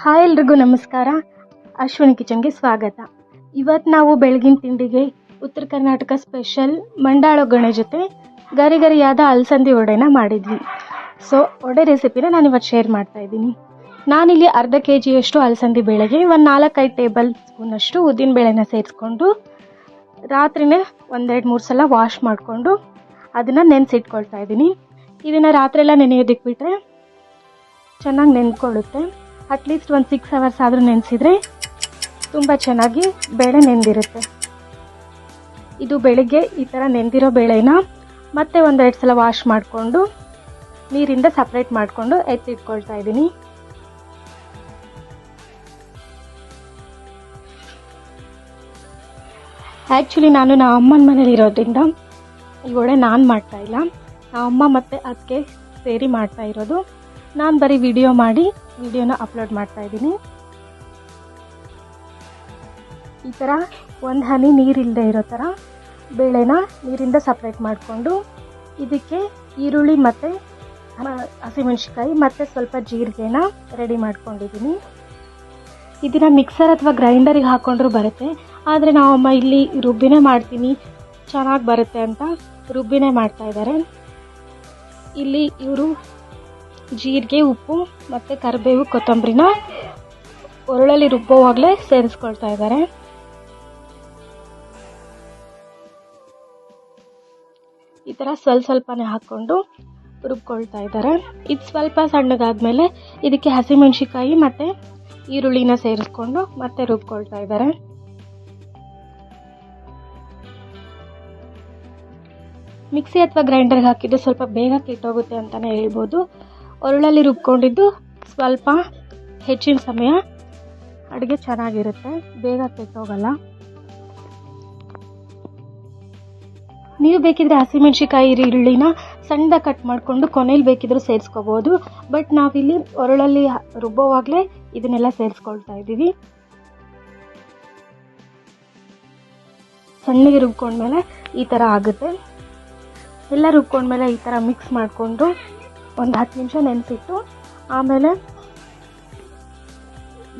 Hi ಎಲ್ರಿಗೂ ನಮಸ್ಕಾರ. ಅಶ್ವಿನಿ ಕಿಚನ್ಗೆ ಸ್ವಾಗತ. ಇವತ್ತು ನಾವು ಬೆಳಗಿನ ತಿಂಡಿಗೆ ಉತ್ತರ ಕರ್ನಾಟಕ ಸ್ಪೆಷಲ್ ಮಂಡಾಳ ಒಗ್ಗರಣೆ ಜೊತೆ ಗರಿ ಗರಿಯಾದ ಅಲಸಂದಿ ವಡೆನ ಮಾಡಿದ್ವಿ. ಸೊ ವಡೆ ರೆಸಿಪಿನ ನಾನು ಇವತ್ತು ಶೇರ್ ಮಾಡ್ತಾ ಇದ್ದೀನಿ. ನಾನಿಲ್ಲಿ ಅರ್ಧ kg ಅಲಸಂದಿ ಬೇಳೆಗೆ ಒಂದು 4-5 ಟೇಬಲ್ ಸ್ಪೂನಷ್ಟು ಉದ್ದಿನ ಬೇಳೆನ ಸೇರಿಸ್ಕೊಂಡು ರಾತ್ರಿನೇ 1-2-3 ಸಲ ವಾಶ್ ಮಾಡಿಕೊಂಡು ಅದನ್ನು ನೆನೆಸಿಟ್ಕೊಳ್ತಾ ಇದ್ದೀನಿ. ಇದನ್ನು ರಾತ್ರಿ ಎಲ್ಲ ನೆನೆಯೋದಕ್ಕೆ ಬಿಟ್ಟರೆ ಚೆನ್ನಾಗಿ ನೆಂದ್ಕೊಳ್ಳುತ್ತೆ. ಅಟ್ಲೀಸ್ಟ್ ಒಂದು 6 ಅವರ್ಸ್ ಆದರೂ ನೆನೆಸಿದರೆ ತುಂಬ ಚೆನ್ನಾಗಿ ಬೇಳೆ ನೆಂದಿರುತ್ತೆ. ಇದು ಬೆಳಿಗ್ಗೆ ಈ ಥರ ನೆಂದಿರೋ ಬೇಳೆನ ಮತ್ತೆ 1-2 ಸಲ ವಾಶ್ ಮಾಡಿಕೊಂಡು ನೀರಿಂದ ಸಪ್ರೇಟ್ ಮಾಡಿಕೊಂಡು ಎತ್ತಿಟ್ಕೊಳ್ತಾ ಇದ್ದೀನಿ. ಆ್ಯಕ್ಚುಲಿ ನಾನು ನಮ್ಮ ಅಮ್ಮನ ಮನೇಲಿ ಇರೋದ್ರಿಂದ ಈ ವಡೆ ನಾನು ಮಾಡ್ತಾಯಿಲ್ಲ, ನಮ್ಮ ಅಮ್ಮ ಮತ್ತು ಅದಕ್ಕೆ ಸೇರಿ ಮಾಡ್ತಾ ಇರೋದು. ನಾನು ಬರೀ ವಿಡಿಯೋನ ಅಪ್ಲೋಡ್ ಮಾಡ್ತಾ ಇದ್ದೀನಿ. ಈ ಥರ ಒಂದು ಹನಿ ನೀರಿಲ್ಲದೆ ಇರೋ ಥರ ಬೇಳೆನ ನೀರಿಂದ ಸಪ್ರೇಟ್ ಮಾಡಿಕೊಂಡು ಇದಕ್ಕೆ ಈರುಳ್ಳಿ ಮತ್ತು ಹಸಿಮೆಣ್ಸಿಕಾಯಿ ಮತ್ತು ಸ್ವಲ್ಪ ಜೀರಿಗೆನ ರೆಡಿ ಮಾಡ್ಕೊಂಡಿದ್ದೀನಿ. ಇದನ್ನು ಮಿಕ್ಸರ್ ಅಥವಾ ಗ್ರೈಂಡರಿಗೆ ಹಾಕ್ಕೊಂಡ್ರೂ ಬರುತ್ತೆ, ಆದರೆ ನಾವಮ್ಮ ಇಲ್ಲಿ ರುಬ್ಬಿನೇ ಮಾಡ್ತೀನಿ ಚೆನ್ನಾಗಿ ಬರುತ್ತೆ ಅಂತ ರುಬ್ಬಿನೇ ಮಾಡ್ತಾಯಿದ್ದಾರೆ. ಇಲ್ಲಿ ಇವರು ಜೀರಿಗೆ, ಉಪ್ಪು ಮತ್ತು ಕರಿಬೇವು, ಕೊತ್ತಂಬರಿನ ಒರಳಲ್ಲಿ ರುಬ್ಬೋವಾಗಲೇ ಸೇರಿಸ್ಕೊಳ್ತಾ ಇದ್ದಾರೆ. ಈ ಥರ ಸ್ವಲ್ಪನೇ ಹಾಕ್ಕೊಂಡು ರುಬ್ಕೊಳ್ತಾ ಇದ್ದಾರೆ. ಇದು ಸ್ವಲ್ಪ ಸಣ್ಣಗಾದ್ಮೇಲೆ ಇದಕ್ಕೆ ಹಸಿಮೆಣ್ಸಿಕಾಯಿ ಮತ್ತು ಈರುಳ್ಳಿನ ಸೇರಿಸ್ಕೊಂಡು ಮತ್ತೆ ರುಬ್ಕೊಳ್ತಾ ಇದ್ದಾರೆ. ಮಿಕ್ಸಿ ಅಥವಾ ಗ್ರೈಂಡರ್ಗೆ ಹಾಕಿದ್ದು ಸ್ವಲ್ಪ ಬೇಗ ಕೆಟ್ಟೋಗುತ್ತೆ ಅಂತಲೇ ಹೇಳ್ಬೋದು. ಒರಳಲ್ಲಿ ರುಬ್ಕೊಂಡಿದ್ದು ಸ್ವಲ್ಪ ಹೆಚ್ಚಿನ ಸಮಯ ಅಡುಗೆ ಚೆನ್ನಾಗಿರುತ್ತೆ, ಬೇಗ ಕೆಟ್ಟೋಗಲ್ಲ. ನೀವು ಬೇಕಿದ್ರೆ ಹಸಿಮೆಣ್ಸಿಕಾಯಿ, ಈರುಳ್ಳಿನ ಸಣ್ಣದಾಗಿ ಕಟ್ ಮಾಡಿಕೊಂಡು ಕೊನೆಯಲ್ಲಿ ಬೇಕಿದ್ರೂ ಸೇರಿಸ್ಕೋಬೋದು. ಬಟ್ ನಾವಿಲ್ಲಿ ಒರಳಲ್ಲಿ ರುಬ್ಬೋವಾಗಲೇ ಇದನ್ನೆಲ್ಲ ಸೇರಿಸ್ಕೊಳ್ತಾ ಇದ್ದೀವಿ. ಸಣ್ಣಗೆ ರುಬ್ಕೊಂಡ್ಮೇಲೆ ಈ ಥರ ಆಗುತ್ತೆ. ಎಲ್ಲ ರುಬ್ಕೊಂಡ್ಮೇಲೆ ಈ ಥರ ಮಿಕ್ಸ್ ಮಾಡಿಕೊಂಡು ಒಂದು 10 ನಿಮಿಷ ನೆನೆಸಿಟ್ಟು ಆಮೇಲೆ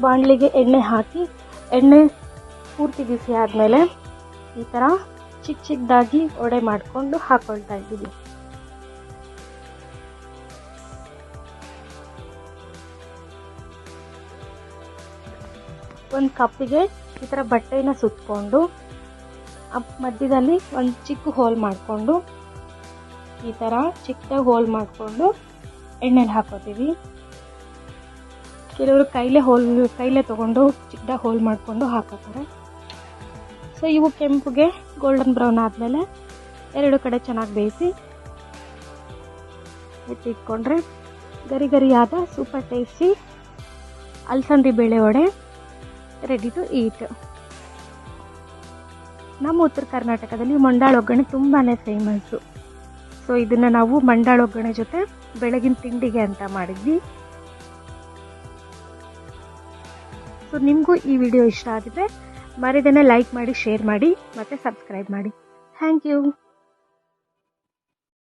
ಬಾಣಲಿಗೆ ಎಣ್ಣೆ ಹಾಕಿ ಎಣ್ಣೆ ಪೂರ್ತಿ ಬಿಸಿ ಆದಮೇಲೆ ಈ ಥರ ಚಿಕ್ಕದಾಗಿ ವಡೆ ಮಾಡಿಕೊಂಡು ಹಾಕ್ಕೊಳ್ತಾ ಇದ್ದೀವಿ. ಒಂದು ಕಪ್ಪಿಗೆ ಈ ಥರ ಬಟ್ಟೆನ ಸುತ್ತಕೊಂಡು ಮಧ್ಯದಲ್ಲಿ ಒಂದು ಚಿಕ್ಕ ಹೋಲ್ ಮಾಡಿಕೊಂಡು ಈ ಥರ ಚಿಕ್ಕದಾಗಿ ಹೋಲ್ ಮಾಡಿಕೊಂಡು ಎಣ್ಣೆಲಿ ಹಾಕೋತೀವಿ. ಕೆಲವರು ಕೈಲೇ ತೊಗೊಂಡು ಚಿಕ್ಕದಾಗಿ ಹೋಲ್ ಮಾಡಿಕೊಂಡು ಹಾಕೋತಾರೆ. ಸೊ ಇವು ಕೆಂಪುಗೆ ಗೋಲ್ಡನ್ ಬ್ರೌನ್ ಆದಮೇಲೆ 2 ಕಡೆ ಚೆನ್ನಾಗಿ ಬೇಯಿಸಿ ಎತ್ತಿಟ್ಕೊಂಡ್ರೆ ಗರಿ ಗರಿಯಾದ ಸೂಪರ್ ಟೇಸ್ಟಿ ಅಲಸಂದಿ ಬೇಳೆ ವಡೆ ರೆಡಿ ಟು ಈಟ್. ನಮ್ಮ ಉತ್ತರ ಕರ್ನಾಟಕದಲ್ಲಿ ಮಂಡಾಳ ಒಗ್ಗರಣೆ ತುಂಬಾ ಫೇಮಸ್ಸು. ಸೊ ಇದನ್ನು ನಾವು ಮಂಡಾಳ ಒಗ್ಗರಣೆ ಜೊತೆ ಬೆಳಗಿನ ತಿಂಡಿಗೆ ಅಂತ ಮಾಡಿದ್ವಿ. ಸೊ ನಿಮಗೂ ಈ ವಿಡಿಯೋ ಇಷ್ಟ ಆಗಿದ್ರೆ ಮರಿದೇನೆ ಲೈಕ್ ಮಾಡಿ, ಶೇರ್ ಮಾಡಿ ಮತ್ತು ಸಬ್ಸ್ಕ್ರೈಬ್ ಮಾಡಿ. Thank you.